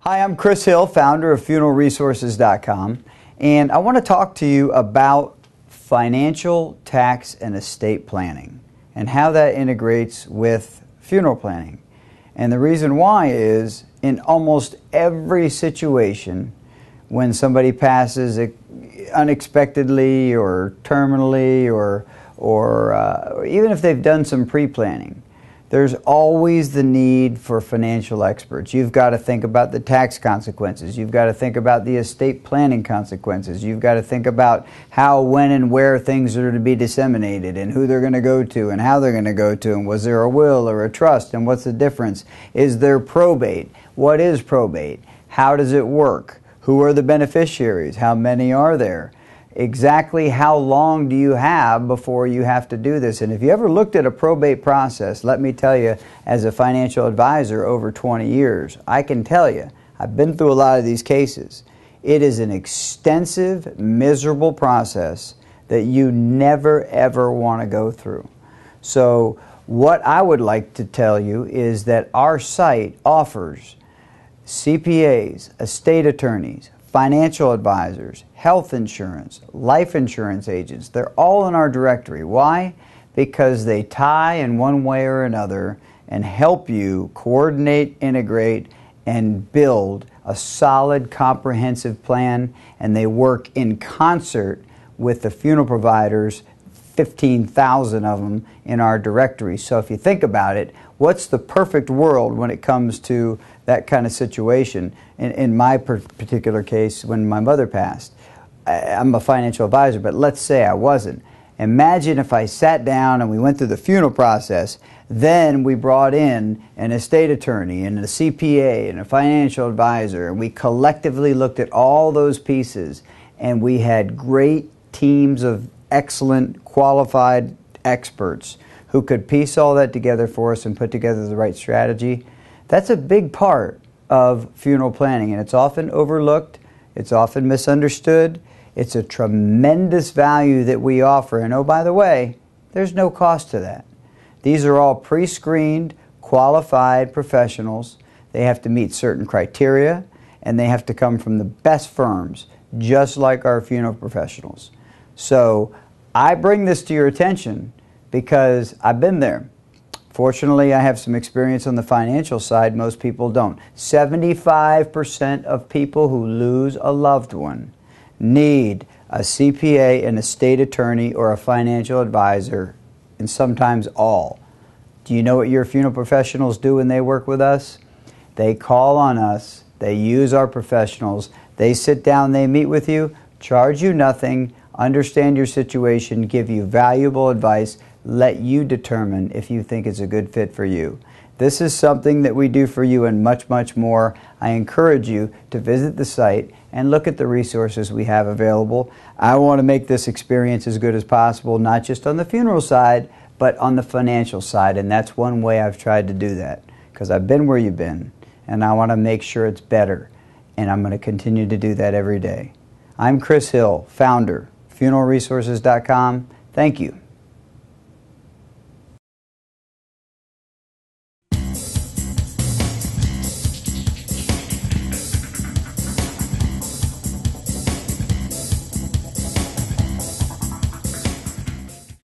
Hi, I'm Chris Hill, founder of funeralresources.com, and I want to talk to you about financial, tax, and estate planning and how that integrates with funeral planning. And the reason why is in almost every situation when somebody passes unexpectedly or terminally or even if they've done some pre-planning, there's always the need for financial experts. You've got to think about the tax consequences. You've got to think about the estate planning consequences. You've got to think about how, when, and where things are to be disseminated and who they're going to go to and how they're going to go to, and was there a will or a trust and what's the difference? Is there probate? What is probate? How does it work? Who are the beneficiaries? How many are there? Exactly how long do you have before you have to do this? And if you ever looked at a probate process, let me tell you, as a financial advisor over 20 years, I can tell you, I've been through a lot of these cases. It is an extensive, miserable process that you never ever want to go through. So what I would like to tell you is that our site offers CPAs, estate attorneys, financial advisors, health insurance, life insurance agents. They're all in our directory. Why? Because they tie in one way or another and help you coordinate, integrate, and build a solid, comprehensive plan, and they work in concert with the funeral providers, 15,000 of them in our directory. So if you think about it, what's the perfect world when it comes to that kind of situation? In my particular case, when my mother passed, I'm a financial advisor, but let's say I wasn't. Imagine if I sat down and we went through the funeral process, then we brought in an estate attorney and a CPA and a financial advisor, and we collectively looked at all those pieces, and we had great teams of excellent, qualified experts who could piece all that together for us and put together the right strategy. That's a big part of funeral planning, and it's often overlooked, it's often misunderstood. It's a tremendous value that we offer, and oh, by the way, there's no cost to that. These are all pre-screened, qualified professionals. They have to meet certain criteria, and they have to come from the best firms, just like our funeral professionals. So I bring this to your attention because I've been there. Fortunately, I have some experience on the financial side. Most people don't. 75% of people who lose a loved one need a CPA, an estate attorney, or a financial advisor, and sometimes all. Do you know what your funeral professionals do when they work with us? They call on us, they use our professionals, they sit down, they meet with you, charge you nothing, understand your situation, give you valuable advice, let you determine if you think it's a good fit for you. This is something that we do for you and much, much more. I encourage you to visit the site and look at the resources we have available. I want to make this experience as good as possible, not just on the funeral side, but on the financial side. And that's one way I've tried to do that, because I've been where you've been, and I want to make sure it's better. And I'm going to continue to do that every day. I'm Chris Hill, founder, funeralresources.com. Thank you.